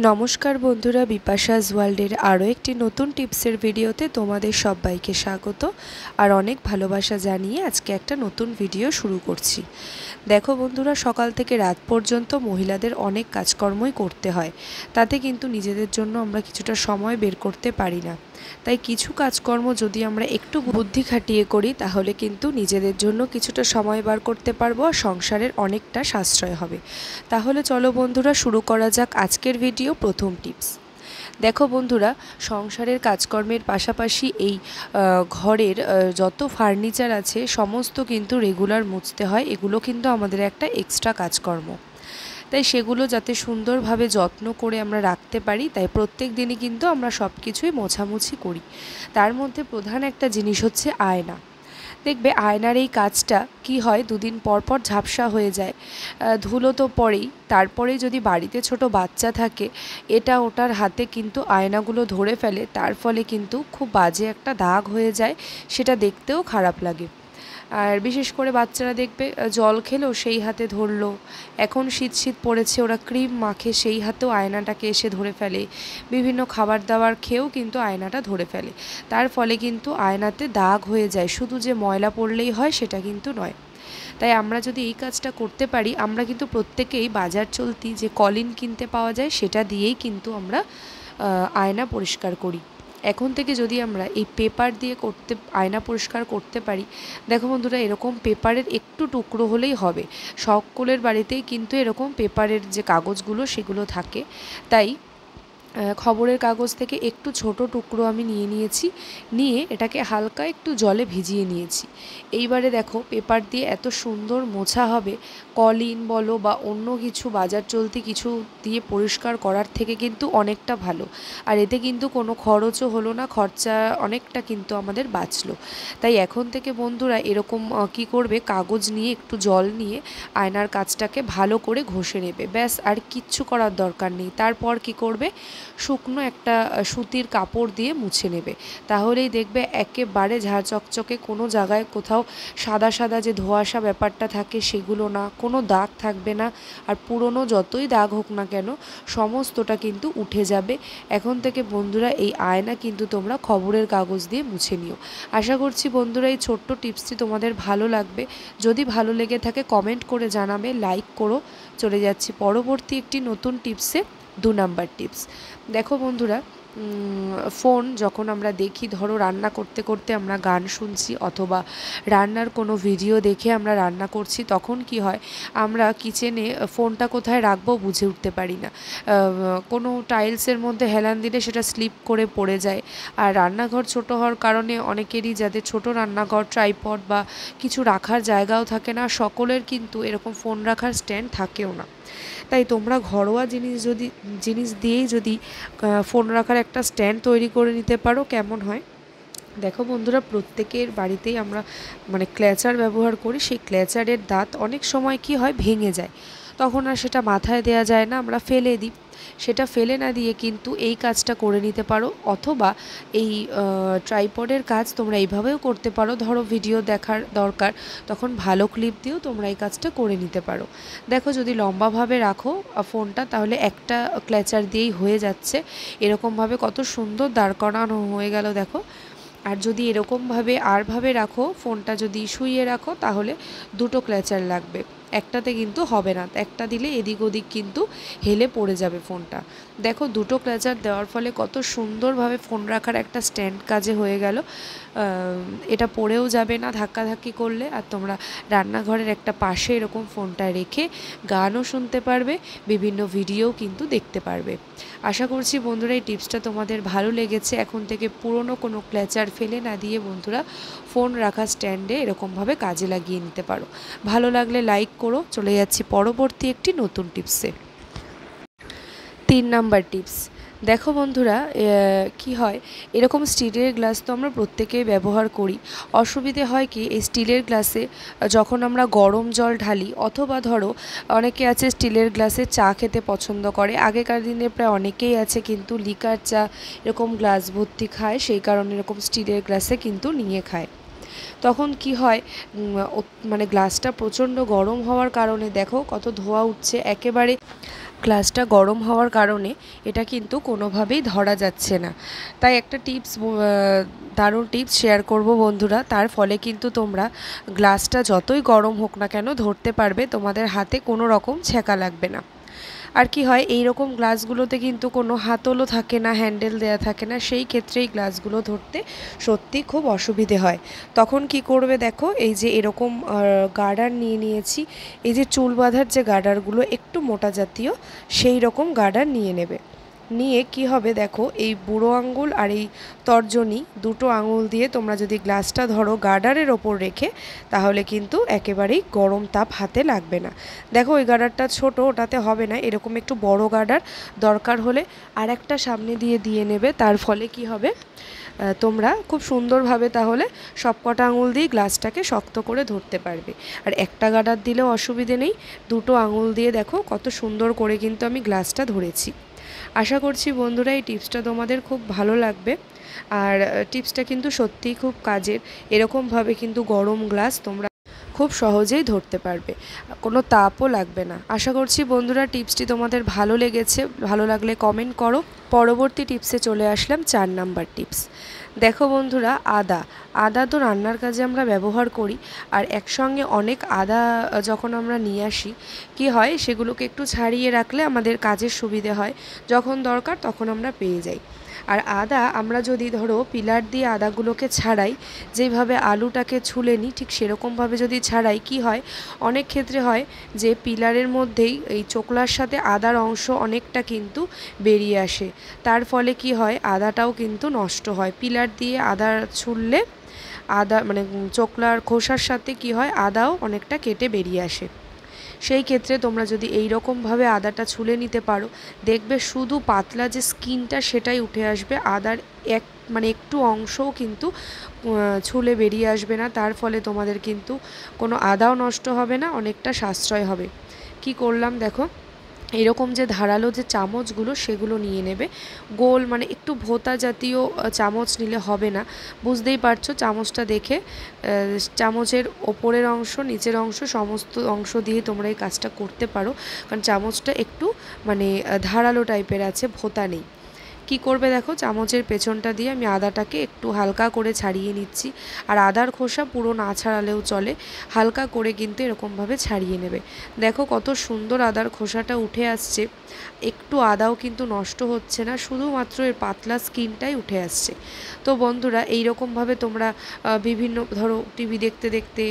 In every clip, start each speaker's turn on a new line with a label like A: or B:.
A: नमस्कार बंधुरा बिपाशाज वर्ल्डের আরও একটি নতুন টিপসের ভিডিওতে তোমাদের সবাইকে স্বাগত আর অনেক ভালোবাসা জানিয়ে আজকে একটা নতুন ভিডিও শুরু করছি। দেখো বন্ধুরা, সকাল থেকে রাত পর্যন্ত মহিলাদের অনেক কাজকর্মই করতে হয়, তাতে কিন্তু নিজেদের জন্য আমরা কিছুটা সময় বের করতে পারি না। তাই কিছু কাজকর্ম যদি আমরা একটু বুদ্ধি খাটিয়ে করি তাহলে কিন্তু নিজেদের জন্য কিছুটা সময় বার করতে পারবো আর সংসারের অনেকটা সাশ্রয় হবে। তাহলে চলো বন্ধুরা, শুরু করা যাক আজকের ভিডিও। প্রথম টিপস, দেখো বন্ধুরা, সংসারের কাজকর্মের পাশাপাশি এই ঘরের যত ফার্নিচার আছে সমস্ত কিন্তু রেগুলার মুছতে হয়। এগুলো কিন্তু আমাদের একটা এক্সট্রা কাজকর্ম, তাই সেগুলো যাতে সুন্দরভাবে যত্ন করে আমরা রাখতে পারি, তাই প্রত্যেক দিনই কিন্তু আমরা সব কিছুই মোছামুছি করি। তার মধ্যে প্রধান একটা জিনিস হচ্ছে আয়না। দেখবে আয়নার এই কাজটা কি হয়, দুদিন পর পর ঝাপসা হয়ে যায়, ধুলো তো পড়েই। তারপরে যদি বাড়িতে ছোট বাচ্চা থাকে, এটা ওটার হাতে কিন্তু আয়নাগুলো ধরে ফেলে, তার ফলে কিন্তু খুব বাজে একটা দাগ হয়ে যায়, সেটা দেখতেও খারাপ লাগে। আর বিশেষ করে বাচ্চারা দেখবে জল খেলো সেই হাতে ধরলো, এখন শীত শীত পড়েছে ওরা ক্রিম মাখে সেই হাতেও আয়নাটাকে এসে ধরে ফেলে, বিভিন্ন খাবার দাবার খেয়েও কিন্তু আয়নাটা ধরে ফেলে। তার ফলে কিন্তু আয়নাতে দাগ হয়ে যায়, শুধু যে ময়লা পড়লেই হয় সেটা কিন্তু নয়। তাই আমরা যদি এই কাজটা করতে পারি, আমরা কিন্তু প্রত্যেকেই বাজার চলতি যে কলিন কিনতে পাওয়া যায় সেটা দিয়েই কিন্তু আমরা আয়না পরিষ্কার করি। এখন থেকে যদি আমরা এই পেপার দিয়ে আয়না পরিষ্কার করতে পারি, দেখো বন্ধুরা, এরকম পেপারের একটু টুকরো হলেই হবে। সকলের বাড়িতেই কিন্তু এরকম পেপারের যে কাগজগুলো সেগুলো থাকে, তাই খবরের কাগজ থেকে একটু ছোট টুকরো আমি নিয়েছি, নিয়ে এটাকে হালকা একটু জলে ভিজিয়ে নিয়েছি। এইবারে দেখো পেপার দিয়ে এত সুন্দর মোছা হবে, কলিন বলো বা অন্য কিছু বাজার চলতি কিছু দিয়ে পরিষ্কার করার থেকে কিন্তু অনেকটা ভালো। আর এতে কিন্তু কোনো খরচও হলো না, খরচা অনেকটা কিন্তু আমাদের বাঁচলো। তাই এখন থেকে বন্ধুরা এরকম কি করবে, কাগজ নিয়ে একটু জল নিয়ে আয়নার কাজটাকে ভালো করে ঘষে নেবে, ব্যাস আর কিচ্ছু করার দরকার নেই। তারপর কি করবে, শুকনো একটা সুতির কাপড় দিয়ে মুছে নেবে, তাহলেই দেখবে একেবারে ঝাঁ চকচকে, কোনো জায়গায় কোথাও সাদা সাদা যে ধোঁয়াশা ব্যাপারটা থাকে সেগুলো না, কোনো দাগ থাকবে না। আর পুরনো যতই দাগ হোক না কেন সমস্তটা কিন্তু উঠে যাবে। এখন থেকে বন্ধুরা এই আয়না কিন্তু তোমরা খবরের কাগজ দিয়ে মুছে নিও। আশা করছি বন্ধুরা এই ছোট্ট টিপসটি তোমাদের ভালো লাগবে। যদি ভালো লেগে থাকে কমেন্ট করে জানাবে, লাইক করো। চলে যাচ্ছি পরবর্তী একটি নতুন টিপসে। 2 নাম্বার টিপস, দেখো বন্ধুরা, ফোন যখন আমরা দেখি, ধরো রান্না করতে করতে আমরা গান শুনছি অথবা রান্নার কোনো ভিডিও দেখে আমরা রান্না করছি, তখন কি হয়, আমরা কিচেনে ফোনটা কোথায় রাখবো বুঝে উঠতে পারি না। কোনো টাইলসের মধ্যে হেলান দিলে সেটা স্লিপ করে পড়ে যায়। আর রান্নাঘর ছোট হওয়ার কারণে অনেকেরই, যাদের ছোট রান্নাঘর, ট্রাইপড বা কিছু রাখার জায়গাও থাকে না, সকলের কিন্তু এরকম ফোন রাখার স্ট্যান্ড থাকেও না। তাই তোমরা ঘরোয়া জিনিস দিয়েই যদি ফোন রাখার একটা স্ট্যান্ড তৈরি করে নিতে পারো, কেমন হয়? দেখো বন্ধুরা, প্রত্যেকের বাড়িতেই আমরা ক্ল্যাচার ব্যবহার করি, সেই ক্ল্যাচারের দাঁত অনেক সময় কি হয়, ভেঙে যায়, তখন আর সেটা মাথায় দেওয়া যায় না, আমরা ফেলে দিই। সেটা ফেলে না দিয়ে কিন্তু এই কাজটা করে নিতে পারো, অথবা এই ট্রাইপডের কাজ তোমরা এইভাবেও করতে পারো। ধরো ভিডিও দেখার দরকার, তখন ভালো ক্লিপ দিয়েও তোমরা এই কাজটা করে নিতে পারো। দেখো যদি লম্বাভাবে রাখো ফোনটা, তাহলে একটা ক্ল্যাচার দিয়েই হয়ে যাচ্ছে। এরকমভাবে কত সুন্দর দাঁড় করানো হয়ে গেল দেখো। আর যদি এরকমভাবে রাখো, ফোনটা যদি শুইয়ে রাখো, তাহলে দুটো ক্ল্যাচার লাগবে, একটাতে কিন্তু হবে না, একটা দিলে এদিক ওদিক কিন্তু হেলে পড়ে যাবে ফোনটা। দেখো দুটো ক্ল্যাচার দেওয়ার ফলে কত সুন্দরভাবে ফোন রাখার একটা স্ট্যান্ড কাজে হয়ে গেল। এটা পড়েও যাবে না ধাক্কাধাক্কি করলে। আর তোমরা রান্নাঘরের একটা পাশে এরকম ফোনটা রেখে গানও শুনতে পারবে, বিভিন্ন ভিডিও কিন্তু দেখতে পারবে। আশা করছি বন্ধুরা এই টিপসটা তোমাদের ভালো লেগেছে। এখন থেকে পুরনো কোনো ক্ল্যাচার ফেলে না দিয়ে বন্ধুরা ফোন রাখা স্ট্যান্ডে এরকমভাবে কাজে লাগিয়ে নিতে পারো। ভালো লাগলে লাইক করো। চলে যাচ্ছি পরবর্তী একটি নতুন টিপসে। 3 নাম্বার টিপস, দেখো বন্ধুরা, কি হয়, এরকম স্টিলের গ্লাস তো আমরা প্রত্যেকেই ব্যবহার করি। অসুবিধে হয় কি, এই স্টিলের গ্লাসে যখন আমরা গরম জল ঢালি, অথবা ধরো অনেকে আছে স্টিলের গ্লাসে চা খেতে পছন্দ করে, আগেকার দিনে প্রায় অনেকেই আছে কিন্তু লিকার চা এরকম গ্লাস ভর্তি খায়, সেই কারণে এরকম স্টিলের গ্লাসে কিন্তু নিয়ে খায়। তখন কি হয়, গ্লাসটা প্রচণ্ড গরম হওয়ার কারণে দেখো কত ধোঁয়া উঠছে, একেবারে গ্লাসটা গরম হওয়ার কারণে এটা কিন্তু কোনোভাবেই ধরা যাচ্ছে না। তাই একটা দারুণ টিপস শেয়ার করব বন্ধুরা। তার ফলে কিন্তু তোমরা গ্লাসটা যতই গরম হোক না কেন ধরতে পারবে, তোমাদের হাতে কোনো রকম ছ্যাঁকা লাগবে না। আর কি হয়, এই রকম গ্লাসগুলোতে কিন্তু কোনো হাতলও থাকে না, হ্যান্ডেল দেয়া থাকে না, সেই ক্ষেত্রে এই গ্লাসগুলো ধরতে সত্যি খুব অসুবিধে হয়। তখন কি করবে দেখো, এই যে এরকম গার্ডার নিয়ে নিয়েছি, এই যে চুল বাঁধার যে গার্ডারগুলো একটু মোটা জাতীয়, সেই রকম গার্ডার নিয়ে নেবে। নিয়ে কি হবে দেখো, এই বুড়ো আঙুল আর এই তর্জনী দুটো আঙুল দিয়ে তোমরা যদি গ্লাসটা ধরো গার্ডারের ওপর রেখে, তাহলে কিন্তু একেবারেই গরম তাপ হাতে লাগবে না। দেখো ওই গার্ডারটা ছোট, ওটাতে হবে না, এরকম একটু বড় গার্ডার দরকার হলে আর একটা সামনে দিয়ে নেবে। তার ফলে কি হবে, তোমরা খুব সুন্দরভাবে তাহলে সবকটা আঙুল দিয়ে গ্লাসটাকে শক্ত করে ধরতে পারবে। আর একটা গার্ডার দিলেও অসুবিধে নেই, দুটো আঙুল দিয়ে দেখো কত সুন্দর করে কিন্তু আমি গ্লাসটা ধরেছি। আশা করছি বন্ধুরা এই টিপসটা তোমাদের খুব ভালো লাগবে। আর টিপসটা কিন্তু সত্যিই খুব কাজের। এরকমভাবে কিন্তু গরম গ্লাস তোমরা খুব সহজেই ধরতে পারবে, কোনো তাপও লাগবে না। আশা করছি বন্ধুরা টিপসটি তোমাদের ভালো লেগেছে। ভালো লাগলে কমেন্ট করো। পরবর্তী টিপসে চলে আসলাম 4 নাম্বার টিপস। দেখো বন্ধুরা, আদা তো রান্নার কাজে আমরা ব্যবহার করি। আর একসঙ্গে অনেক আদা যখন আমরা নিয়ে আসি, কি হয়, সেগুলোকে একটু ছাড়িয়ে রাখলে আমাদের কাজের সুবিধে হয়, যখন দরকার তখন আমরা পেয়ে যাই। আর আদা আমরা যদি ধরো পিলার দিয়ে আদাগুলোকে ছাড়াই, যেভাবে আলুটাকে ছুলে নিই ঠিক সেরকমভাবে যদি ছাড়াই, কি হয়, অনেক ক্ষেত্রে হয় যে পিলারের মধ্যেই এই চোকলার সাথে আদার অংশ অনেকটা কিন্তু বেরিয়ে আসে। তার ফলে কি হয়, আদাটাও কিন্তু নষ্ট হয়। পিলার দিয়ে আদা ছুললে আদা মানে চোকলার খোসার সাথে কি হয়, আদাও অনেকটা কেটে বেরিয়ে আসে। সেই ক্ষেত্রে তোমরা যদি এই রকমভাবে আদাটা ছুলে নিতে পারো, দেখবে শুধু পাতলা যে স্কিনটা সেটাই উঠে আসবে, আদার একটু অংশও কিন্তু ছুলে বেরিয়ে আসবে না। তার ফলে তোমাদের কিন্তু কোনো আদাও নষ্ট হবে না, অনেকটা সাশ্রয় হবে। কি করলাম দেখো, এরকম যে ধারালো যে চামচগুলো সেগুলো নিয়ে নেবে। গোল একটু ভোঁতা জাতীয় চামচ নিলে হবে না, বুঝতেই পারছো। চামচটা দেখে চামচের ওপরের অংশ নিচের অংশ সমস্ত অংশ দিয়ে তোমরা এই কাজটা করতে পারো, কারণ চামচটা একটু ধারালো টাইপের আছে, ভোঁতা নেই। কি করবে দেখো, চামচের পেছনটা দিয়ে আমি আদাটাকে একটু হালকা করে ছাড়িয়ে নিচ্ছি। আর আদার খোসা পুরো না ছাড়ালেও চলে, হালকা করে কিন্তু এরকমভাবে ছাড়িয়ে নেবে। দেখো কত সুন্দর আদার খোসাটা উঠে আসছে, একটু আদাও কিন্তু নষ্ট হচ্ছে না, শুধুমাত্র এর পাতলা স্কিনটাই উঠে আসছে। তো বন্ধুরা এই রকমভাবে তোমরা বিভিন্ন ধরো টিভি দেখতে দেখতে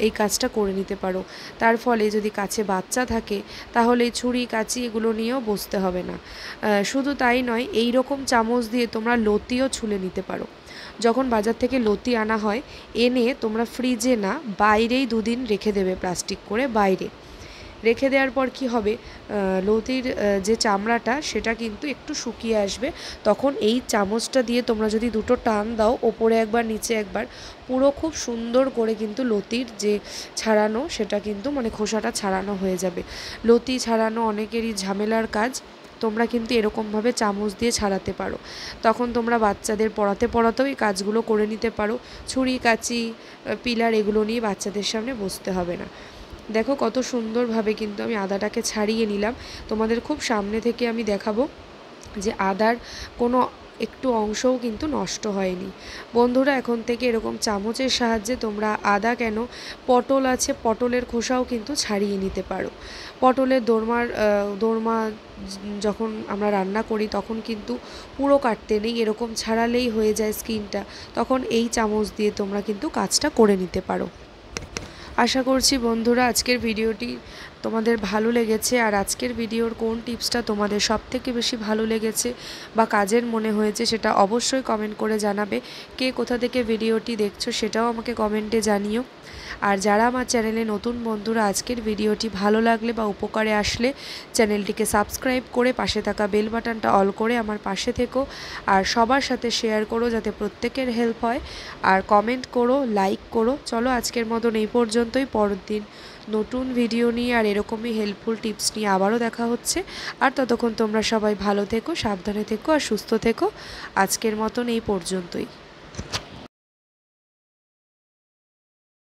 A: এই কাজটা করে নিতে পারো। তার ফলে যদি কাছে বাচ্চা থাকে, তাহলে ছুরি কাঁচি এগুলো নিয়েও বসতে হবে না। শুধু তাই নয়, এই রকম চামচ দিয়ে তোমরা লতিও ছুলে নিতে পারো। যখন বাজার থেকে লতি আনা হয়, এনে তোমরা ফ্রিজে না, বাইরেই 2 দিন রেখে দেবে, প্লাস্টিক করে বাইরে রেখে দেওয়ার পর কি হবে, লতির যে চামড়াটা সেটা কিন্তু একটু শুকিয়ে আসবে। তখন এই চামচটা দিয়ে তোমরা যদি দুটো টান দাও, ওপরে একবার নিচে একবার, পুরো খুব সুন্দর করে কিন্তু লতির যে ছাড়ানো সেটা কিন্তু খোসাটা ছাড়ানো হয়ে যাবে। লতি ছাড়ানো অনেকেরই ঝামেলার কাজ, তোমরা কিন্তু এরকমভাবে চামচ দিয়ে ছাড়াতে পারো। তখন তোমরা বাচ্চাদের পড়াতেও এই কাজগুলো করে নিতে পারো। ছুরি কাঁচি পিলার এগুলো নিয়ে বাচ্চাদের সামনে বসতে হবে না। দেখো কত সুন্দরভাবে কিন্তু আমি আদাটাকে ছাড়িয়ে নিলাম। তোমাদের খুব সামনে থেকে আমি দেখাবো যে আদার কোনো একটু অংশও কিন্তু নষ্ট হয়নি। বন্ধুরা এখন থেকে এরকম চামচের সাহায্যে তোমরা আদা কেন, পটল আছে, পটলের খোসাও কিন্তু ছাড়িয়ে নিতে পারো। পটলের দোরমা যখন আমরা রান্না করি তখন কিন্তু পুরো কাটতে নেই, এরকম ছাড়ালেই হয়ে যায় স্কিনটা, তখন এই চামচ দিয়ে তোমরা কিন্তু কাজটা করে নিতে পারো। আশা করছি বন্ধুরা আজকের ভিডিওটি তোমাদের ভালো লেগেছে। আর আজকের ভিডিওর কোন টিপসটা তোমাদের সবথেকে বেশি ভালো লেগেছে বা কাজের মনে হয়েছে সেটা অবশ্যই কমেন্ট করে জানাবে। কে কোথা থেকে ভিডিওটি দেখছো সেটাও আমাকে কমেন্টে জানিও। আর যারা আমার চ্যানেলে নতুন বন্ধুরা, আজকের ভিডিওটি ভালো লাগলে বা উপকারে আসলে চ্যানেলটিকে সাবস্ক্রাইব করে পাশে থাকা বেল বাটনটা অল করে আমার পাশে থেকো। আর সবার সাথে শেয়ার করো যাতে প্রত্যেকের হেল্প হয়। আর কমেন্ট করো, লাইক করো। চলো আজকের মতন এই পর্যন্তই। পরের দিন নতুন ভিডিও নিয়ে আর এরকমই হেল্পফুল টিপস নিয়ে আবারও দেখা হচ্ছে। আর ততক্ষণ তোমরা সবাই ভালো থেকো, সাবধানে থেকো আর সুস্থ থেকো। আজকের মতন এই পর্যন্তই।